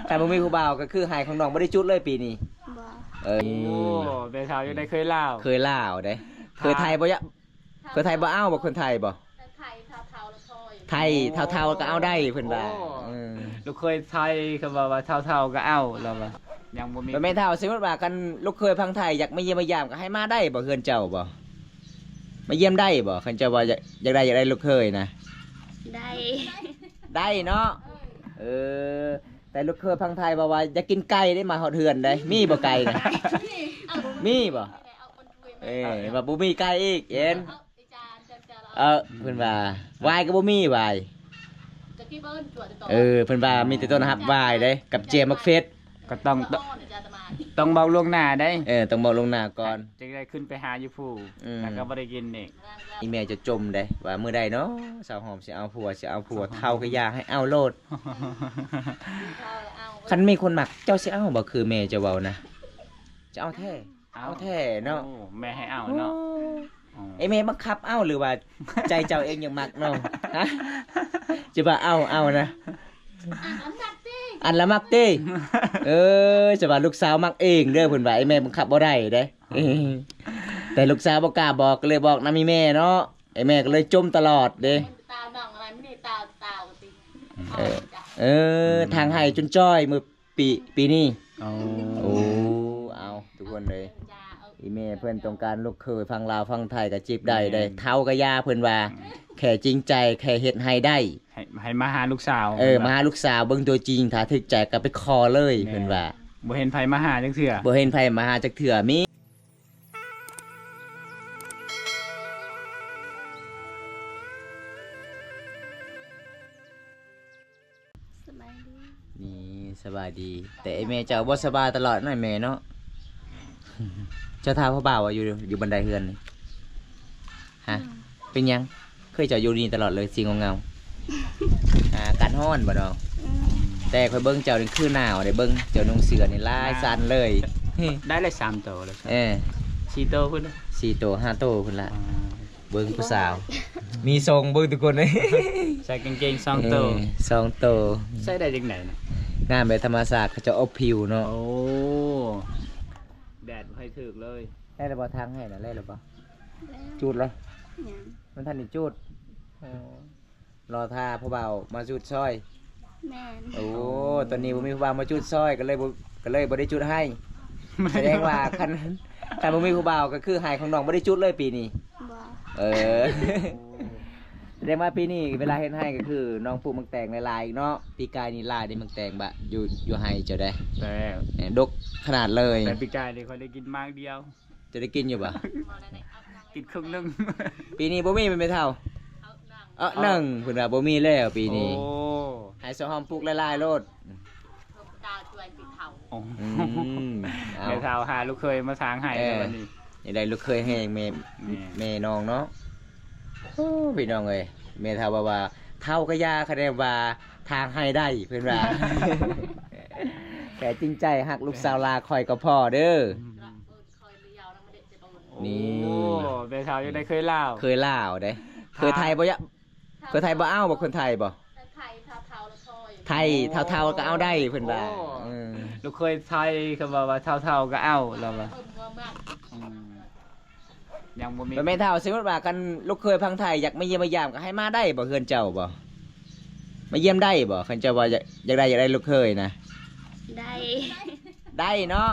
แต่บ่มีผู้บ่าวก็คือหายของน้องบ่ได้จุดเลยปีนี้บ่เออโอ้เบลเทาอยู่ได้เคยเล่าเคยลาวเด้เคยไทยบ่ยะเคยไทยบ่เอาบ่คนไทยบ่ไทยเท่าๆแล้วพอยไทยเท่าๆก็เอาได้เพิ่นว่าลูกเคยไทยเขาบอกว่าเท่าๆก็เอาแล้วว่ายังบ่มีบ่แม่นเท่าสมมุติว่ากันลูกเคยพังไทยอยากมาเยี่ยมมายามก็ให้มาได้บ่เฮือนเจ้าบ่มาเยี่ยมได้บ่คันเจ้าว่าอยากได้ลูกเคยนะได้ได้เนาะแต่ลูกเคยพังไทยบอกว่าอยากกินไก่ได้มาหอดเฮือนได้มีบ่ไก่นะมีบ่ว่าบ่มีไก่อีกเอ็นเพิ่นว่าวายก็บ่มีวายเพิ่นว่ามีแต่ต้นฮับวายเด้กับเจมักเฟสก็ต้องเบาล่วงหน้าได้ต้องบอกลงหน้าก่อนจะได้ขึ้นไปหาอยู่ผู้แล้วก็บ่ได้กินอีกอีแม่จะจมได้ว่ามื้อใดเนาะสาวหอมสิเอาผัวเท่าก็อยากให้เอาโลดคันมีคนมักเจ้าสิเอาบ่คือแม่จะเว้านะจะเอาแท้เนาะแม่ให้เอาเนาะไอ้แม่บังคับเอาหรือว่าใจเจ้าเองยังมักเนาะฮะจะว่าเอานะอันละมักติจะว่าลูกสาวมักเองเด้อเพิ่นว่าไอ้แม่บังคับบ่ได้เด้แต่ลูกสาวบ่กล้าบอกก็เลยบอกนำแม่เนาะไอ้แม่ก็เลยจมตลอดเด้ตาน้องอะไรไม่ได้ตาติทางให้จนจ้อยมื้อปีนี้เอาทุกคนเลยอีแม่เพิ่นต้องการลูกเคยฟังลาวฟังไทยก็จีบได้เท่าก็ย่าเพิ่นว่าแค่จริงใจแค่เฮ็ดให้ได้ให้มาหาลูกสาวมาหาลูกสาวเบิ่งตัวจริงถ้าถึกใจก็ไปคอเลยเพิ่นว่าบ่เห็นไผมาหาจักเทื่อบ่เห็นไผมาหาจักเทื่อมีนี่สบายดีแต่ไอ้แม่เจ้าบ่สบายตลอดหน่อยแม่เนาะเจ้าท้าพ่อบ่าวอยู่บันไดเฮือนนี่ฮะเป็นยังเคยเจ้าอยู่นี่ตลอดเลยสิงเงาการฮ้อนบ่ดอกแต่ค่อยเบิ่งเจ้านี่คือหนาวได้เบิ่งเจ้านุ่งเสื้อนี่ลายสั่นเลยได้เลย3โตแล้ว4โตพุ่น4โต5โตพุ่นละเบิ่งผู้สาวมีทรงเบิ่งทุกคนเลยใส่กางเกง2โต2โตใส่ได้จังได๋น่ะงานแบบธรรมศาสตร์เขาจะอบผิวเนาะโอ้แดดให้ถึกเลยได้แล้วบ่ทางให้น่ะได้แล้วบ่จูดเลยมันทันได้จูดรอท่าพ่อบ่าวมาจูดซอยแม่นโอ้ตอนนี้บ่มีผู้บ่าวมาจูดซอยก็เลยบ่ได้จูดให้แสดงว่าคันบ่มีผู้บ่าวก็คือหายของน้องบ่ได้จูดเลยปีนี้บ่แสดงว่าปีนี้เวลาเฮ็ดให้ก็คือน้องปลูกมักแตงหลายๆเนาะปีกายนี่ลายได้มักแตงบะอยู่ให้เจ้าได้ดกขนาดเลยแต่ปีกายนี่ค่อยได้กินมากเดียวจะได้กินอยู่บ่กินครึ่งนึงปีนี้บ่มีเป็นไม่เท่าหนึ่งเพิ่นว่าบ่มีแล้วปีนี้ให้สหอมปลูกหลายๆโลดตาช่วยปิดเฒ่าแม่เฒ่าหาลูกเคยมาสร้างให้วันนี้อย่าได้ลูกเคยให้แม่น้องเนาะพี่น้องเอ้ยแม่เฒ่าว่าเฒ่าก็ยาคะแนนว่าทางให้ได้เพิ่นว่าแต่จริงใจฮักลูกสาวลาคอยก็พอเด้อนี่แม่เฒ่าอยู่ได้เคยลาวเด้เคยไทยบ่ยะเคยไทยบ่เอาบ่คนไทยบ่ไทยเท่าๆแล้วพอยไทยเท่าๆก็เอาได้เพิ่นว่าลูกเคยไทยเขาบอกว่าเท่าๆก็เอาแล้วว่ายังบ่มีแม่เฒ่าสมมุติว่ากันลูกเคยพังไทยอยากมาเยี่ยมมายามก็ให้มาได้บ่เฮือนเจ้าบ่มาเยี่ยมได้บ่คันเจ้าว่าอยากได้ลูกเคยนะได้เนาะ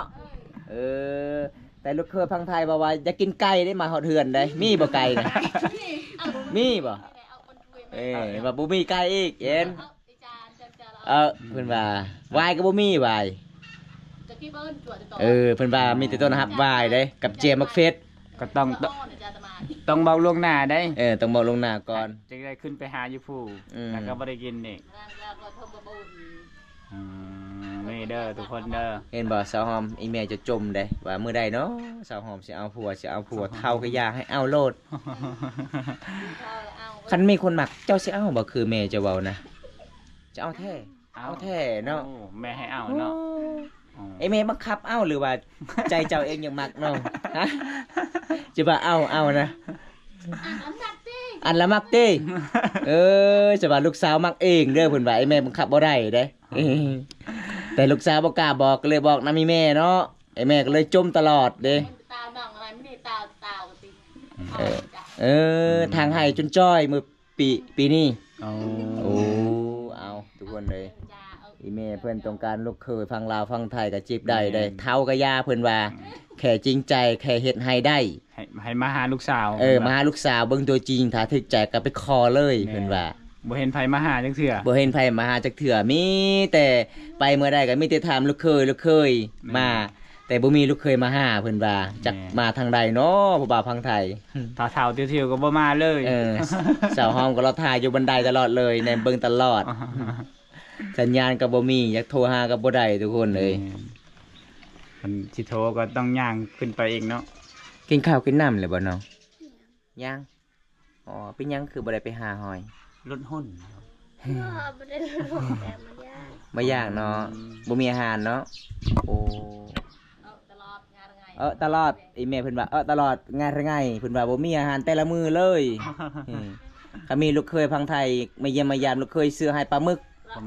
แต่ลูกเคยพังไทยบอกว่าอยากกินไก่ได้มาหอดเฮือนได้มีบ่ไก่นะมีบ่ว่าบ่มีไก่อีกเอ็นเพิ่นว่าวายก็บ่มีวายเพิ่นว่ามีแต่ต้นฮับวายเด้กับเจมักเฟสก็ต้องเบาล่วงหน้าได้ต้องบอกลงหน้าก่อนจะได้ขึ้นไปหาอยู่ผู้แล้วก็บ่ได้กินอีกนี่เด้อทุกคนเด้อเห็นบ่สาวหอมอีแม่จะจมได้ว่ามื้อใดเนาะสาวหอมสิเอาผัวเท่าก็อยากให้เอาโลดคันมีคนมักเจ้าสิเอาบ่คือแม่จะเว้านะจะเอาแท้เนาะแม่ให้เอาเนาะไอ้แม่บังคับเอาหรือว่าใจเจ้าเองยังมักเนาะฮะจะว่าเอานะอันละมักติจะว่าลูกสาวมักเองเด้อเพิ่นว่าไอ้แม่บังคับบ่ได้เด้ แต่ลูกสาวบ่กล้าบอกก็เลยบอกนำอีแม่เนาะไอ้แม่ก็เลยจมตลอดเด้ ตาวน้องอะไรไม่ได้ตาวกะติ ทางให้จนจ้อยมื้อปีนี้ เอา โอ้เอาทุกคนเลยอีแม่เพิ่นต้องการลูกเคยฟังลาวฟังไทยก็จีบได้เท่ากับยาเพิ่นว่าแค่จริงใจแค่เฮ็ดให้ได้ ให้มาหาลูกสาว มาหาลูกสาวเบิ่งตัวจริงถ้าถึกใจก็ไปคอเลยเพิ่นว่า บ่เห็นไผมาหาจังเทื่อ บ่เห็นไผมาหาจักเถื่อมีแต่ไปเมื่อใดก็มีแต่ถามลูกเคยมา แต่บ่มีลูกเคยมาหาเพิ่นว่าจักมาทางใดเนาะผู้บ่าวพังไทย ถ้าเฒ่าเที่ยวๆก็บ่มาเลย สาวห้องก็รอถ่ายอยู่บันไดตลอดเลยในเบิ่งตลอด สัญญาณก็บ่มีอยากโทรหาก็บ่ได้ทุกคนเลย มันสิโทรก็ต้องย่างขึ้นไปเองเนาะ กินข้าวกินน้ำเลยบ่น้องยังอ๋อเป็นยังคือบ่ได้ไปหาหอย รถหุ่น ไม่ได้ลงแต่มันยาก บ่ย่างเนาะบ่มีอาหารเนาะโอ้ ตลอดงานไง ตลอดอีแม่เพิ่นว่าตลอดงานไงเพิ่นว่าบ่มีอาหารแต่ละมื้อเลยถ้ามีลูกเคยพังไทยมาเยี่ยมมายามลูกเคยซื้อให้ปลาหมึก ช่อง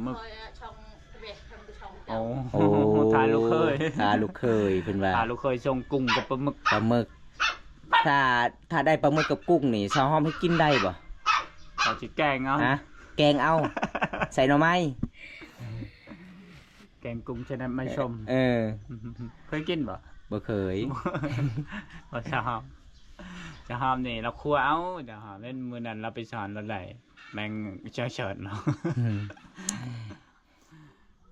เวททำช่อง โอ้ โอ้ ทานลูกเคย ทาลูกเคยเพิ่นว่า ทานลูกเคยชงกุ้งกับปลาหมึก ปลาหมึกถ้าได้ปลาหมึกกับกุ้งนี่ซาวหอมให้กินได้บ่ เขาสิแกงเอา ฮะแกงเอา ใส่หน่อไม้ แกงกุ้งชนะไม่ชม เคยกินบ่ บ่เคย บ่ชอบจะหอมนี่เราคั่วเอาจะหอมเล่นมื้อนั้นเราไปสอนเราไหลแมงเฉิดเนาะ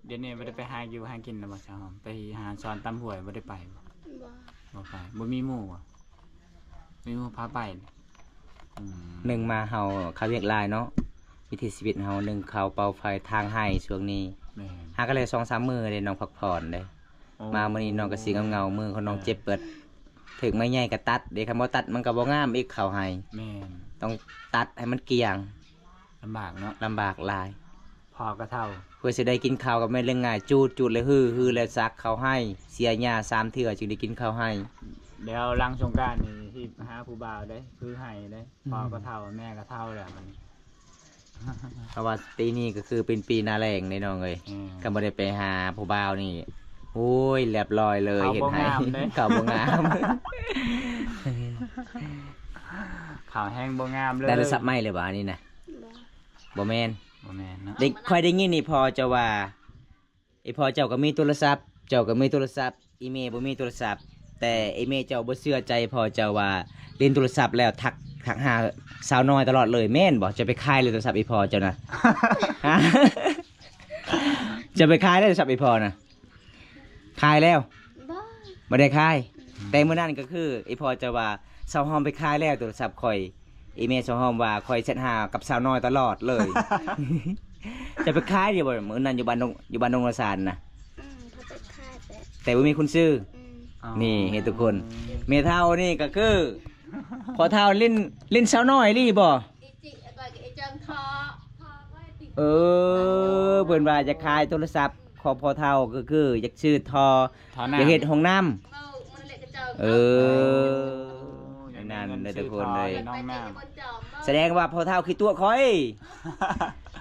เดี๋ยวนี้บ่ได้ไปหาอยู่หากินแล้วบ่จะหอมไปหาสอนตำหวยบ่ได้ไปบ่ไปบ่มีหมู่อ่ะมีหมู่พาไปหนึ่งมาเฮาเขาเรียกลายเนาะวิถีชีวิตเฮาหนึ่งเขาเป่าไฟทางให้ช่วงนี้หาก็เลย 2-3 มื้อเลยน้องพักผ่อนเด้มามื้อนี้น้องก็สิเงามือของน้องเจ็บเปิดถึงไม้ใหญ่ก็ตัดเด้คันบ่ตัดมันก็บ่งามอีกเขาให้ แม่น ต้องตัดให้มันเกลี่ยง ลำบากเนาะ ลำบากหลาย พอก็เท่า เพื่อสิได้กินข้าวก็แม่นเรื่องง่ายจูดเลยฮือแล้วซักเขาให้เสียหญ้า3เทื่อจึงได้กินข้าวให้ เดี๋ยวหลังสงกรานต์นี่ที่หาผู้บ่าวได้คือให้ได้พอก็เท่าแม่ก็เท่าแหละมัน เพราะว่าปีนี้ก็คือเป็นปีหน้าแล้งในน้องเอ้ยก็บ่ได้ไปหาผู้บ่าวนี่โอ้ยเรียบร้อยเลยเห็นให้เขาบ่งาม ข่าวแห้งบ่งามเลย ได้โทรศัพท์ใหม่เลยบ่อันนี้นะบ่แม่น บ่แม่นเนาะ ได้ค่อยได้ยินนี่พอจะว่าไอพอเจ้าก็มีโทรศัพท์เจ้าก็มีโทรศัพท์อีเมลบ่มีโทรศัพท์แต่อีเมลเจ้าบ่เชื่อใจพอเจ้าว่าเล่นโทรศัพท์แล้วทักหาสาวน้อยตลอดเลยแม่นบ่จะไปขายเลยโทรศัพท์อีพอเจ้านะ ฮะ จะไปขายได้โทรศัพท์อีพอนะขายแล้วบ่ได้ขายแต่มื้อนั้นก็คืออีพอจะว่าสาวหอมไปขายแล้วโทรศัพท์ข่อยอีเมลสาวหอมว่าข่อยเซ็นหากับสาวน้อยตลอดเลย จะไปขายอยู่บ่มื้อนั้นอยู่บ้านดงละสานนะ เขาไปฆ่าแต่ แต่บ่มีคนซื้อนี่เห็นทุกคนเมเท่านี่ก็คือพอเท่าลิ้นสาวน้อยลี่บ่ อีจิก็ไอ้เจิงทอไว้ติด เพิ่นว่าจะขายโทรศัพท์ของพอเท่าก็คืออยากซื้อทออยากเฮ็ดห้องน้ำ มันเล็กกระเจิง นั่นเลยทุกคนเลย น้องน้ แสดงว่าพอเท่าคือตัวค่อย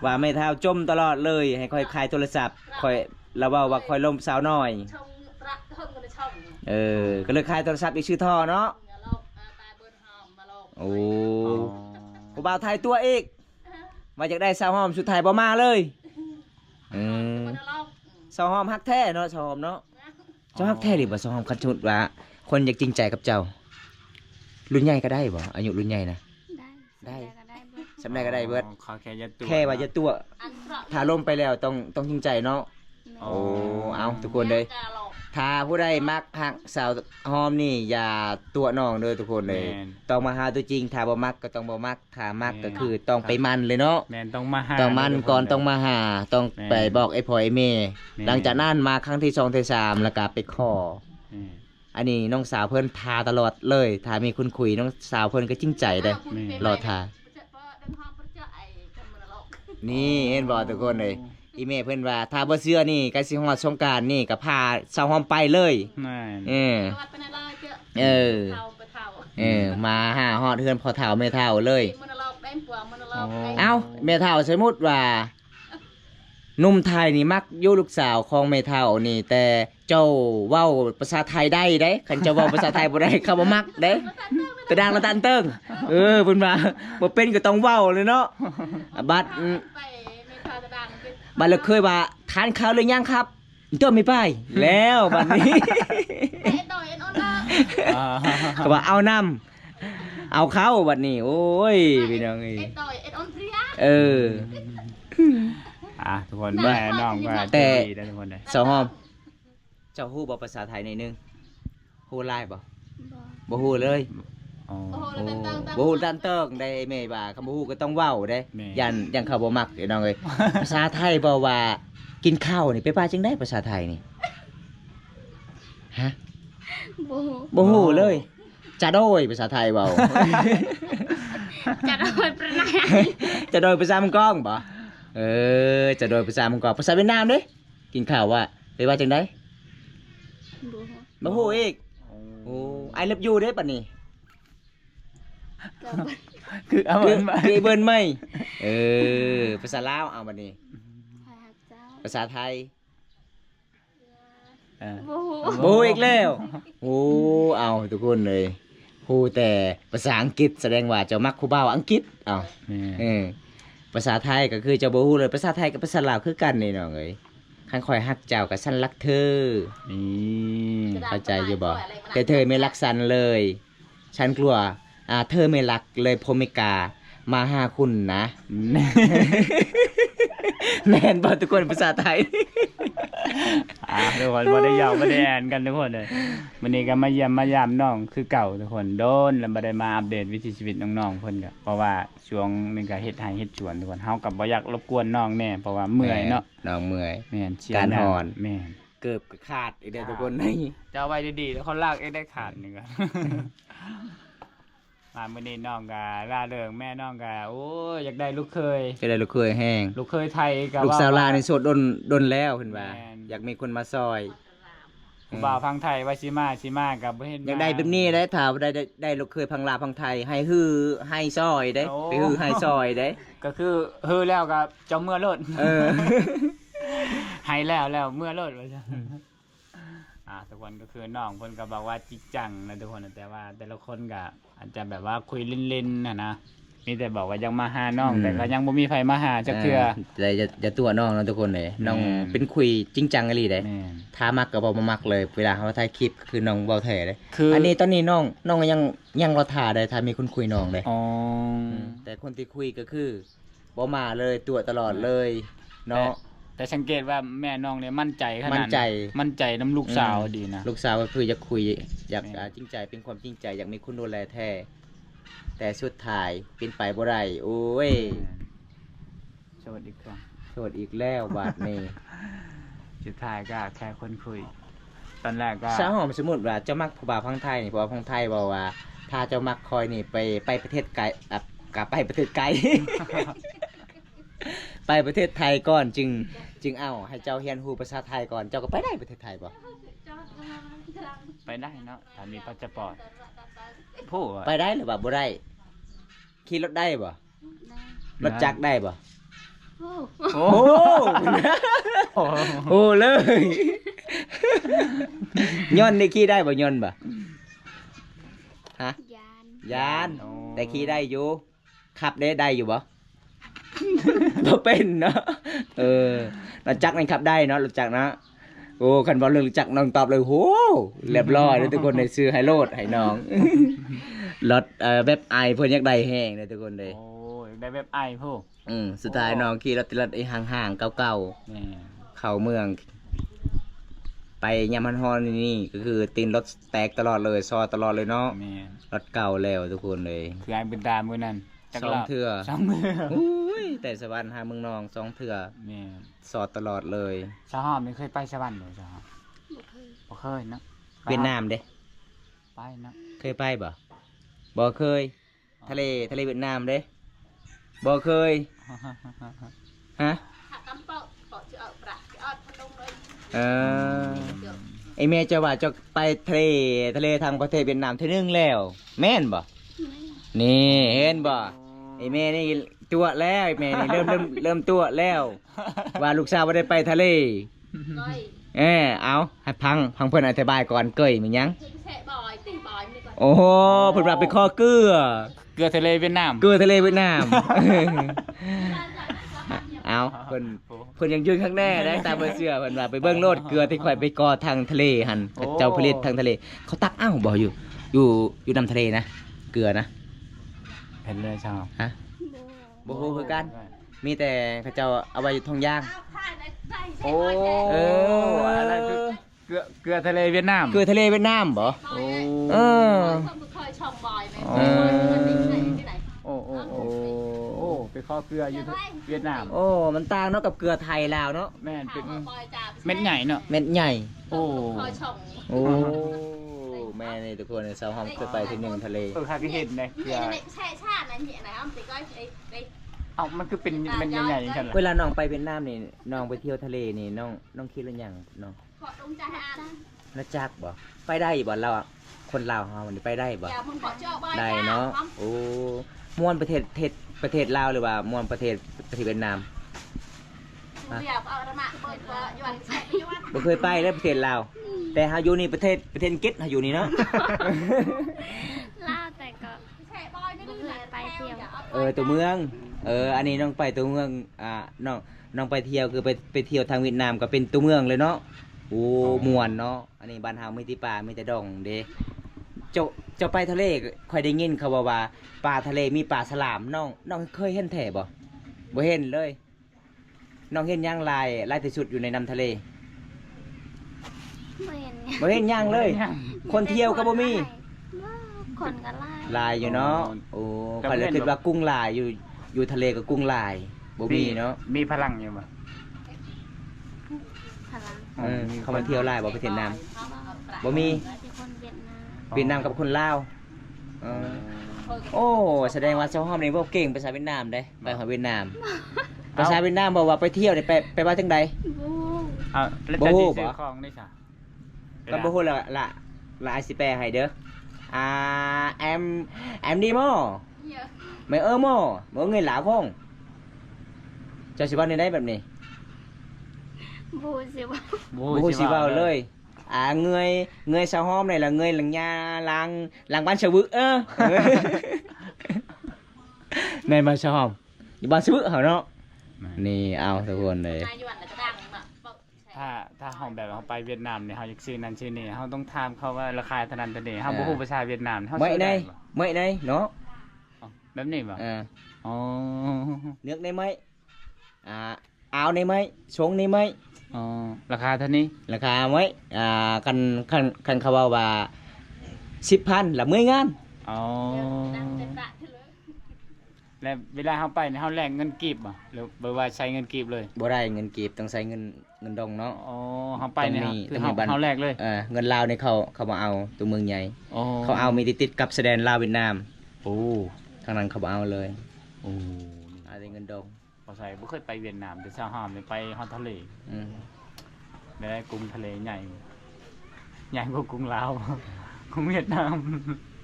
ว่าไม่เท่าจมตลอดเลยให้ค่อยขายโทรศัพท์ค่อยแล้วว่าค่อยล้มสาวน้อย ช่องรักช่องกันช่อง ก็เลยขายโทรศัพท์อีกชื่อทอเนาะ โลกตายเบิร์นหอมมาโลก โอ้ ำ ผู้บ่าวไทยตัวอีกมาจากได้สาวหอมสุดท้ายบ่มาเลยมันโลก สาวหอมฮักแท้เนาะสาวหอมเนาะเจ้าฮักแท้หรือบ่สาวหอมคันชุดว่าคนอยากจริงใจกับเจ้ารุ่นใหญ่ก็ได้บ่อายุรุ่นใหญ่นะได้สำได้ก็ได้เบิด เขาแค่จะตัว แค่ว่าจะตัวถ้าล้มไปแล้วต้องจริงใจเนาะโอ้เอาทุกคนเลยถ้าผู้ใดมักฮักสาวหอมนี่อย่าตัวน้องเด้อทุกคนเลยต้องมาหาตัวจริงถ้าบ่มักก็ต้องบ่มักถ้ามักก็คือต้องไปมันเลยเนาะ แม่นต้องมาหา ต้องมันก่อนต้องมาหาต้องไปบอกไอ้พ่อไอ้แม่หลังจากนั้นมาครั้งที่2ที่3แล้วก็ไปขออันนี้น้องสาวเพิ่นทาตลอดเลยถ้ามีคนคุยน้องสาวเพิ่นก็จริงใจได้รอทานี่เห็นบ่ทุกคนเลยอีแม่เพิ่นว่าถ้าบ่เชื่อนี่ก็สิฮอดสงกรานต์นี่ก็พาสาวหอมไปเลยมาหาฮอดเฮือนพ่อเฒ่าแม่เฒ่าเลยเอ้าแม่เฒ่าสมมุติว่า หนุ่มไทยนี่มักอยู่ลูกสาวของแม่เฒ่านี่ แต่เจ้าเว้าภาษาไทยได้เด้คันเจ้าเว้าภาษาไทยบ่ได้เขาบ่มักเด้ตะดังละตันเติ้งเพิ่นว่าบ่เป็นก็ต้องเว้าเลยเนาะบัด ไปไม่พาจะดังเป็น บัดเราเคยว่าทานข้าวหรือยังครับเจ้าไม่ไปแล้วบัดนี้ เอ็ดต่อยเอ็ดออนละ ก็ว่าเอาน้ำเอาเข้าบัดนี้โอ้ยพี่น้องเอ้ย เอ็ดต่อยเอ็ดออนเพลีย เออ ทุกคนแม่น้องก็ แต่ ดีได้ทุกคนเลย สาวหอมเจ้าฮู้บ่ภาษาไทยหน่อยนึงฮู้หลายบ่บ่ฮู้เลย อ๋อ โอ้โหแล้วตั้ง บ่ฮู้ตันเติ้งได้แม่ว่าคำบ่ฮู้ก็ต้องเว้าเด้ แม่ ยันเขาบ่มักพี่น้องเอ้ย ภาษาไทยบ่ว่ากินข้าวนี่ไปว่าจังได๋ภาษาไทยนี่ฮะ บู บ่ฮู้เลยจะโดยภาษาไทยเว้า จะโดนประนาย จะโดยภาษามังกรบ่จะโดยภาษามังกรภาษาเวียดนามเด้กินข้าวว่าไปว่าจังได๋ บู บ่ฮู้อีกโอ้ I love you เด้บัดนี้ คือเอา คื มันมา อเบิ่นไหมภาษาลาวเอาบัดนี้ภาษาไทย บู บ่ฮู้อีกแล้วโอ้เอาทุกคนเลยฮู้แต่ภาษาอังกฤษแสดงว่าเจ้ามักผู้บ่าวอังกฤษเอา แม่ ภาษาไทยก็คือเจ้าบ่ฮู้เลยภาษาไทยกับภาษาลาวคือกันนี่น้องเอ้ยคันข่อยฮักเจ้าก็ฉันรักเธอ นี่ เข้าใจอยู่บ่แต่เธอไม่รักฉันเลย ฉันกลัวเธอไม่รักเลยผมไม่กล้ามาหาคุณนะ แม่นบ่ทุกคนภาษาไทย ทุกคนบ่ได้ยาวบ่ได้แอนกันทุกคนเลยวันนี้ก็มาเยี่ยมมายามน้องคือเก่าทุกคนโดนแล้วบ่ได้มาอัปเดตวิถีชีวิตน้องๆเพิ่นก็เพราะว่าช่วงนึงก็เฮ็ดไร่เฮ็ดสวนทุกคนเฮาก็บ่อยากรบกวนน้องแน่เพราะว่าเมื่อยเนาะ น้องเมื่อย แม่นเชีย การหอน แม่น เกือบขาดอีกเด้อทุกคนนี่ จะเอาไว้ดีๆแล้วเขาลากเองได้ขาดนึงก็ มามื้อนี้น้องก็ล่าเริงแม่น้องก็โอ้ยอยากได้ลูกเคย จะได้ลูกเคยแห้ง ลูกเคยไทยก็ ลูกสาวลาในโสดดนแล้วเพิ่นว่า แม่น อยากมีคนมาซอย ผู้บ่าวพังไทยว่าสิมาก็บ่เห็น อยากได้แบบนี้ได้ถ้าได้ลูกเคยพังลาพังไทยให้ฮือให้ซอยได้ไปฮือให้ซอยได้ ก็คือเฮือแล้วก็เจ้าเมื่อโลด เออ ให้แล้วเมื่อโลดว่าซั่นทุกคนก็คือน้องเพิ่นก็บอกว่าจริงจังนะทุกคนแต่ว่าแต่ละคนก็อาจจะแบบว่าคุยเล่นๆนะมีแต่บอกว่ายังมาหาน้องแต่ก็ยังบ่มีไผมาหาจักเทื่อ แต่จะตัวน้องนะทุกคนเลยน้อง แม่น เป็นคุยจริงจังอีหลีได้ แม่น ถ้ามักก็บ่มามักเลย เวลาเขาถ่ายคลิปคือน้องเว้าแท้เลย คืออั อันนี้ตอนนี้น้องก็ยังรอท่าได้ถ้ามีคนคุยน้องเลย อ๋อ แต่คนที่คุยก็คือบ่มาเลยตัวตลอดเลยเนาะ แต่สังเกตว่าแม่น้องเนี่ยมั่นใจขนาด มั่นใจ มั่นใจน้ำลูกสาวดีนะ ลูกสาวก็คืออยากคุยอยาก แม่ จริงใจเป็นความจริงใจอยากมีคนดูแลแท้แต่สุดท้ายเป็นไปบ่ได้โอ้ย สวัสดีครับ โทษอีกแล้วบาดนี้ สุดท้ายก็แค่คนคุย ตอนแรกก็ สาวหอมสมมุติว่าเจ้ามักผู้บ่าวพังไทยนี่ผู้บ่าวพังไทยบอกว่า ถ้าเจ้ามักคอยนี่ไปประเทศไกลกลับไปประเทศไกล ไปประเทศไทยก่อนจึงเอาให้เจ้าเรียนรู้ภาษาไทยก่อนเจ้าก็ไปได้ประเทศไทยบ่ ไปได้เนาะถ้ามีพาสปอร์ตผู้ ไปได้หรือบ่บ่ได้ขี่รถได้บ่รถจักรได้บ่ โอ้ โอ้ โอ้โอ้เลยย่นนี่ขี่ได้บ่ย่นบ่ฮะ ยาน ยานแต่ขี่ได้อยู่ขับได้อยู่บ่ บ่เป็นเนาะรถจักรนี่ขับได้เนาะรถจักรนะโอ้คันบ่เรื่องรถจักรน้องตอบเลยโหเรียบร้อยเลยทุกคนได้ซื้อให้โลดให้น้อง รถแบบไอเพิ่นอยากได้แห้งเลยทุกคนเลย โอ้ยได้แบบไอผู้ สุดท้ายน้องขี่รถติดรถไอ้ห่างๆเก่า นี่ ๆเข้าเมือง ไปยามมันฮอนนี่ก็คือตีนรถแตกตลอดเลยซอตลอดเลยเนาะ แม่ รถเก่าแล้วทุกคนเลย คือไอ้บุญตามื้อนั้นจัก สอง รอบ เทื่อ สองมือ อุ้ยแต่สวรรค์หาเมืองนอง2เทื่อ แม่ สอดตลอดเลย สาวหอมนี่เคยไปสวรรค์บ่สาวหอมบ่เคยเนาะ เวียดนามเด้ ไปเนาะ เคยไปบ่บ่เคย ทะเลเวียดนามเด้บ่เคยฮะ หักกำเปาะเปาะจะเอาประจะเอาพนมเลย เออไอแม่จะว่าจะไปทะเลทางประเทศเวียดนามเทื่อนึงแล้ว แม่นบ่นี่เห็นบ่ไอแม่นี่ตัวแล้วไอแม่นี่เริ่มตัวแล้ว ว่าลูกสาวบ่ได้ไปทะเล ก้อย เอาให้พังเพิ่นอธิบายก่อนเกยมันยัง แช่บอยตีบอยนี่ก่อน โอ้โหเพิ่นว่าไปคอเกลือ เกลือทะเลเวียดนาม เกลือทะเลเวียดนาม เอาเพิ่นยังยืนข้างแน่ได้ตามเบอร์เสื้อเพิ่นว่าไปเบิ่งโลดเกลือที่ข่อยไปกอทางทะเลหั่นเจ้าผลิตทางทะเล เขาตักอ้าวบ่อยู่น้ำทะเลนะเกลือนะ เห็นเลยชาว ฮะบ่ฮู้คือกัน มีแต่เขาเจ้าเอาไว้อยู่ทงยาง โอ้ เออ อะไรคือเกลือทะเลเวียดนาม เกลือทะเลเวียดนามบ่ โอ้ เออ เคยชมบอยไหม อ๋อ ที่ไหน โอ้ไปข้อเกลืออยู่เวียดนาม โอ้มันต่างเนาะกับเกลือไทยลาวเนาะ แม่นเป็น บอยจ่า เม็ดใหญ่เนาะ เม็ดใหญ่ โอ้ เคยชม โอ้แม่นี่ทุกคนชาวห้องเคยไปที่หนึ่งทะเล ค่ะที่เห็นเลยเกลือ แช่ชาติไหนที่ไหนอ้อมตีก้อยไอ้ เอ้ามันคือเป็นมันใหญ่ๆกันเหรอ เวลาน้องไปเวียดนามนี่น้องไปเที่ยวทะเลนี่น้องคิดแล้วยังน้อง ขอตรงใจอ่าน แล้วจักบ่ไปได้บ่เราอะคนลาวเฮามันไปได้บ่ อย่ามึงขอเจ้าบอย ได้เนาะโอ้ม่วนประเทศลาวหรือว่าม่วนประเทศเวียดนาม เดี๋ยวเอาธรรมะเปิดก็ยวนแช่ยวน บ่เคยไปเลยประเทศลาวแต่เฮาอยู่นี่ประเทศอังกฤษเฮาอยู่นี่เนาะ ล่าแต่ก็ แช่บอยนี่ไปเที่ยว ตัวเมืองอันนี้น้องไปตัวเมืองน้องไปเที่ยวคือไปเที่ยวทางเวียดนามก็เป็นตัวเมืองเลยเนาะโอ้ม่วนเนาะอันนี้บ้านเฮามีแต่ป่ามีแต่ดงเด้เจ้าไปทะเลค่อยได้ยินเขาว่าปลาทะเลมีปลาฉลามน้องเคยเห็นแท้บ่เห็นเลยน้องเห็นย่างลายที่สุดอยู่ในน้ำทะเล ไม่เห็นเนี่ย บ่เห็นย่างเลย คนเที่ยวก็บ่มี คนก็ไล่ ลายอยู่เนาะโอ้ค่อยเลยคิดว่ากุ้งลายอยู่ทะเลกับกุ้งลายบ่มีเนาะ มีพลังอยู่มั้ย พลัง เขามาเที่ยวลายบ่ไปเที่ยวน้ำบ่มี ที่คนเวียดนาม เวียดนามกับคนลาวโอ้แสดงว่าเจ้าห้อมนี่บ่เก่งภาษาเวียดนามเด้ไปหาเวียดนาม ภาษาเวียดนามบอกว่าไปเที่ยวนี่ไปว่าจังใด บู อ้าวแล้วจะสิซื้อของได้ซะ ก็บ่ฮู้ละไอสิแปลให้เด้อem đi mò mày mò mỗi người lạ không เจ้าสิว่าในได้แบบนี้ บูสิว่า บ่ฮู้สิเว้าเลย người sao hôm này là người làng nhà làng ban sầu bự này mà sao hôm ban sầu bự hả nó นี่เอาทุกคนเลย นายยวนจะดังแบบ ถ้าเฮาแบบเฮาไปเวียดนามเนี่ยเฮาอยากซื้อนั่นซื้อนี่เฮาต้องถามเขาว่าราคาเท่านั้นเท่านี้เฮาบ่ฮู้ภาษาเวียดนามเฮา mấy đây mấy đây nó แบบนี้บ่ อ๋อ nước này mấy áo này mấy xuống này mấy อ๋อราคาเท่านี้ ราคาmấyคันเขาว่าว่า10,000 là 10,000 อ๋อ ดังเต็มตะที่เลย แล้วเวลาเฮาไปเนี่ยเฮาแลกเงินกีบบ่หรือบ่ว่าใช้เงินกีบเลย บ่ได้เงินกีบต้องใช้เงินดองเนาะ อ๋อเฮาไปเนี่ย ต้องมี คือ ต้องมีบัตร เฮาแลกเลย เงินลาวเนี่ยเขามาเอาตัวเมืองใหญ่ อ๋อ เขาเอามีติดกับแสดงลาวเวียดนาม โอ้ ทางนั้นเขาบ่เอาเลย โอ้ เอาแต่เงินดอง บ่ใช่บ่เคยไปเวียดนามแต่ชาวหามเนี่ยไปฮอดทะเล อืม ได้กรุงทะเลใหญ่ใหญ่กว่ากรุงลาว กรุงเวียดนาม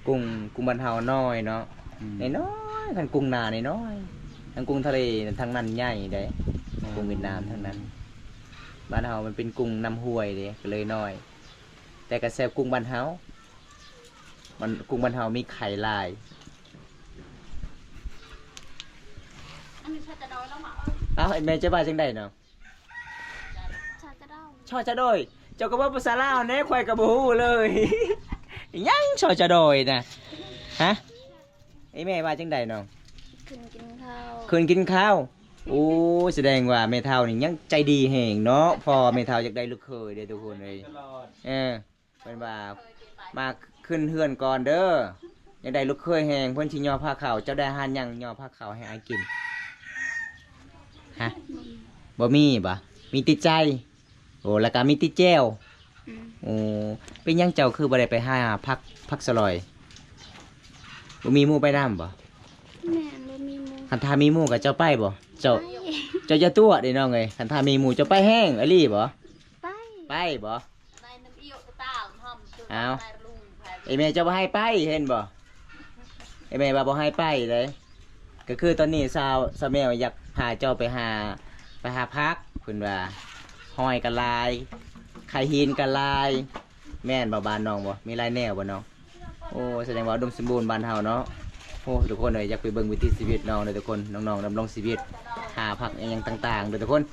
กุ้งบ้านเฮาน้อยเนาะ อืม น้อยๆคันกุ้งนาน้อยๆคันกุ้งทะเลทางนั้นใหญ่เด้กุ้งเวียดนามทางนั้นบ้านเฮามันเป็นกุ้งน้ำห้วยเด้ก็เลยน้อย แต่ก็แซ่บกุ้งบ้านเฮามันกุ้งบ้านเฮามีไข่ลาย อันนี้ชาจะน้อยแล้วหมา เอ้าไอ้แม่จะว่าจังไดเนาะ ชาจะเด้า ชอจะโดยเจ้าก็ว่าภาษาลาวแน่ข่อยก็บ่ฮู้เลย ยังชอจะโดยน่ะฮะไอ้แม่ว่าจังไดเนาะ ขึ้นกินข้าว คืนกินข้าวโอ้แสดงว่าแม่เฒ่านี่ยังใจดีแฮงเนาะพอแม่เฒ่าอยากได้ลูกเคยเด้อทุกคนเอ้ยเพิ่นว่ามาขึ้นเฮือนก่อนเด้ออยากได้ลูกเคยแฮงเพิ่นสิย่อผ้าขาวเจ้าได้อาหารหยังย่อผ้าขาวให้อ้ายกินฮะบ่มีบ่มีติดใจโอ้แล้วก็มีติดแจ้ว อืม โอ้เป็นหยังเจ้าคือบ่ได้ไปหาพักสลอยบ่มีหมู่ไปนำบ่ แม่บ่มีหมู คันถ้ามีหมู่ก็เจ้าไปบ่เจ้า ไป เจ้าอย่าตัวเด้น้องเอ้ยคันถ้ามีหมู่เจ้าไปแห้งอะลี่บ่ ไป ไปบ่ นายน้ำเอี้ยวตาหอมตัวนายลุงแผล ไอ้แม่เจ้าบ่ให้ไปเห็นบ่ไอ้แม่ว่าบ่ให้ไปเลยก็คือตอนนี้สาวแมวอยากพาเจ้าไปหา ไปหาพักเพิ่นว่าหอยกะลายไข่หินกะลายแม่นบ่บ้านน้องบ่มีหลายแนวบ่น้องโอ้แสดงว่าอุดมสมบูรณ์บ้านเฮาเนาะโอ้ทุกคนเลยอยากไปเบิ่งวิถีชีวิตน้องเลยทุกคนน้องๆดำรงชีวิตหาผักอหยังต่างๆเด้อทุกคน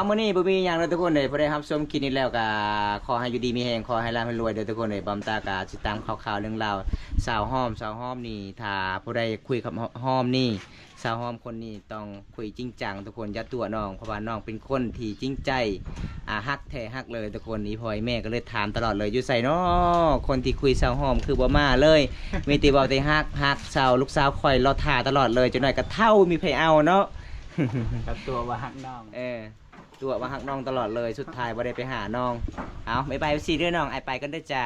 มื้อนี้บ่มีหยังเลยทุกคนเลยพอได้รับชมคลิปนี้แล้วก็ขอให้อยู่ดีมีแรงขอให้ร่ำให้รวยเด้อทุกคนเลยบำตากาสิตามข่าวๆเรื่องราวสาวหอมนี่ถ้าผู้ใดคุยกับหอมนี่สาวหอมคนนี้ต้องคุยจริงจังทุกคนอย่าตัวน้องเพราะว่าน้องเป็นคนที่จริงใจฮักแท้ฮักเลยทุกคนนี้พ่อแม่ก็เลยถามตลอดเลยอยู่ใส่น้อคนที่คุยสาวหอมคือบ่มาเลยมีแต่เว้าแต่ฮักสาวลูกสาวคอยรอท่าตลอดเลยจังหน่อยก็เท่ามีไผเอาเนาะ กับตัวว่าฮักน้อง ตัวว่าฮักน้องตลอดเลยสุดท้ายบ่ได้ไปหาน้องเอาบ๊ายบายสิเด้อน้องไอไปกันเด้อจ้า